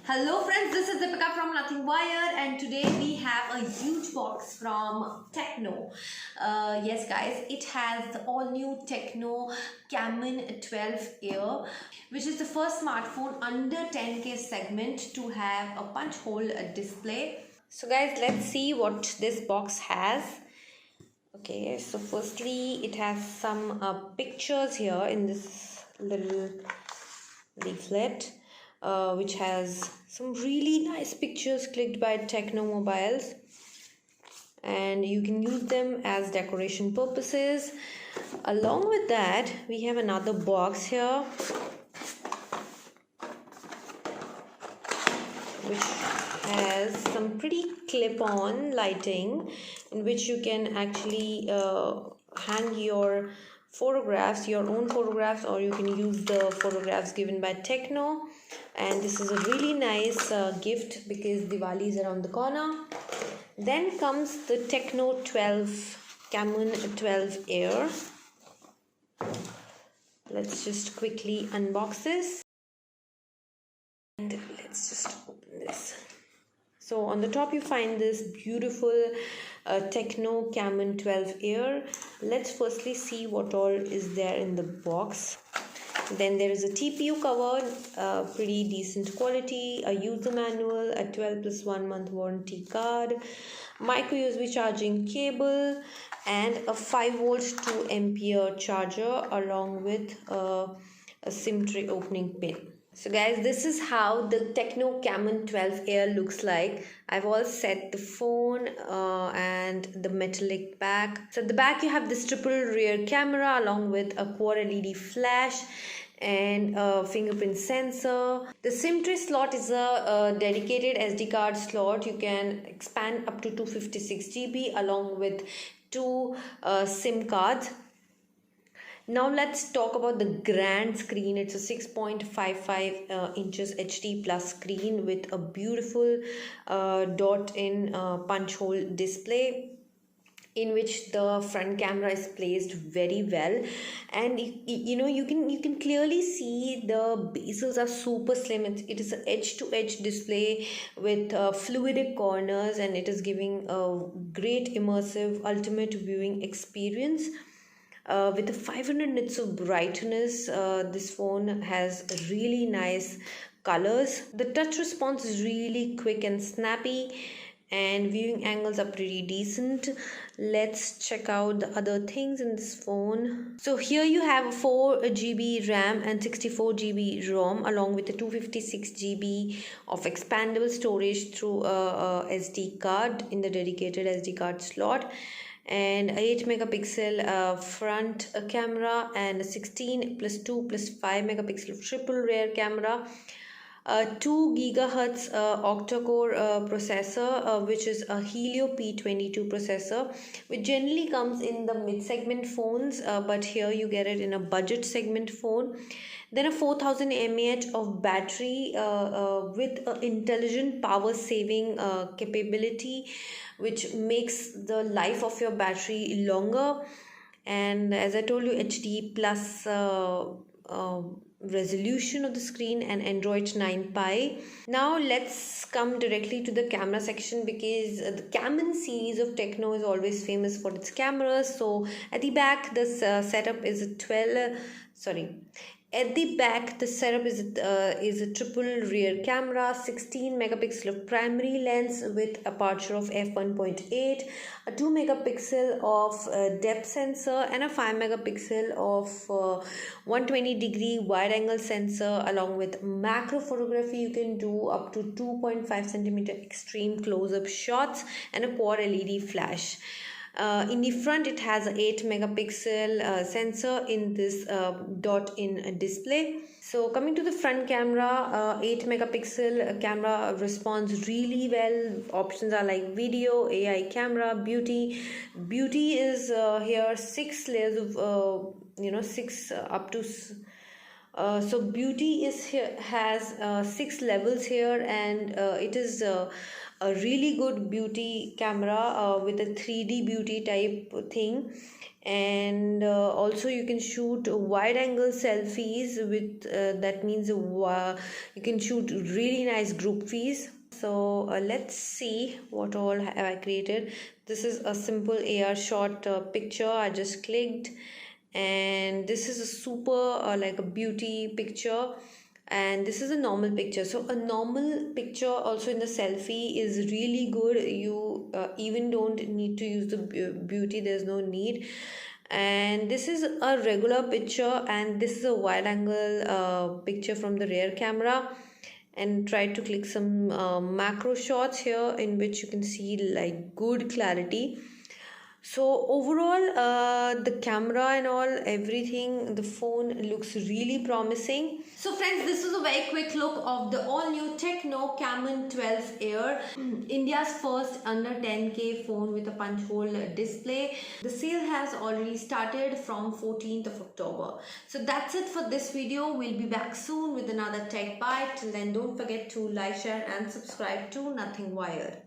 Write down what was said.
Hello friends, this is Deepika from Nothing Wire and today we have a huge box from Tecno. Yes guys, it has the all new Tecno Camon 12 Air, which is the first smartphone under 10K segment to have a punch hole display. So guys, let's see what this box has. Okay, so firstly it has some pictures here in this little leaflet, which has some really nice pictures clicked by Tecno mobiles, and you can use them as decoration purposes. Along with that, we have another box here which has some pretty clip-on lighting in which you can actually hang your photographs, your own photographs, or you can use the photographs given by Tecno. And this is a really nice gift because Diwali is around the corner. Then comes the Tecno Camon 12 Air. Let's just quickly unbox this. And let's just open this. So on the top you find this beautiful Tecno Camon 12 Air. Let's firstly see what all is there in the box. Then there is a TPU cover, pretty decent quality, a user manual, a 12 plus 1 month warranty card, micro USB charging cable, and a 5 volt 2 ampere charger along with a SIM tray opening pin. So guys, this is how the Tecno Camon 12 Air looks like. I've all set the phone and the metallic back. So at the back you have this triple rear camera along with a quad LED flash and a fingerprint sensor. The SIM tray slot is a dedicated SD card slot. You can expand up to 256 GB along with two SIM cards. Now let's talk about the grand screen. It's a 6.55 inches HD plus screen with a beautiful dot-in punch hole display in which the front camera is placed very well, and you can clearly see the bezels are super slim. It is an edge-to-edge display with fluidic corners, and it is giving a great immersive ultimate viewing experience. With the 500 nits of brightness, this phone has really nice colors. The touch response is really quick and snappy, and viewing angles are pretty decent. Let's check out the other things in this phone. So here you have 4 GB RAM and 64 GB ROM along with a 256 GB of expandable storage through a SD card in the dedicated SD card slot, and 8 megapixel front camera and a 16 plus 2 plus 5 megapixel triple rear camera, 2 gigahertz octa-core processor, which is a Helio P22 processor, which generally comes in the mid-segment phones, but here you get it in a budget segment phone. Then a 4000 mAh of battery with intelligent power saving capability, which makes the life of your battery longer. And as I told you, HD plus resolution of the screen and Android 9 Pie. Now let's come directly to the camera section, because the Camon series of Tecno is always famous for its cameras. So at the back this setup is a At the back, the setup is a triple rear camera, 16 megapixel of primary lens with aperture of f1.8, a 2 megapixel of depth sensor, and a 5 megapixel of 120 degree wide angle sensor, along with macro photography. You can do up to 2.5 centimeter extreme close-up shots and a quad LED flash. In the front it has an 8 megapixel sensor in this dot-in display. So coming to the front camera, 8 megapixel camera responds really well. Options are like video, AI camera, beauty. Beauty is here 6 layers of 6 up to so beauty is here has 6 levels here, and it is a really good beauty camera with a 3D beauty type thing. And also you can shoot wide angle selfies with that means you can shoot really nice group fees. So let's see what all have I created. This is a simple AR shot picture I just clicked, and this is a super like a beauty picture, and this is a normal picture. So a normal picture also in the selfie is really good. You even don't need to use the beauty, there's no need. And this is a regular picture, and this is a wide angle picture from the rear camera. And try to click some macro shots here in which you can see like good clarity. So overall, the camera and all, everything, the phone looks really promising. So friends, this was a very quick look of the all new Tecno Camon 12 Air, India's first under 10K phone with a punch hole display. The sale has already started from 14th of October. So that's it for this video. We'll be back soon with another tech bite. Till then, don't forget to like, share and subscribe to Nothing Wired.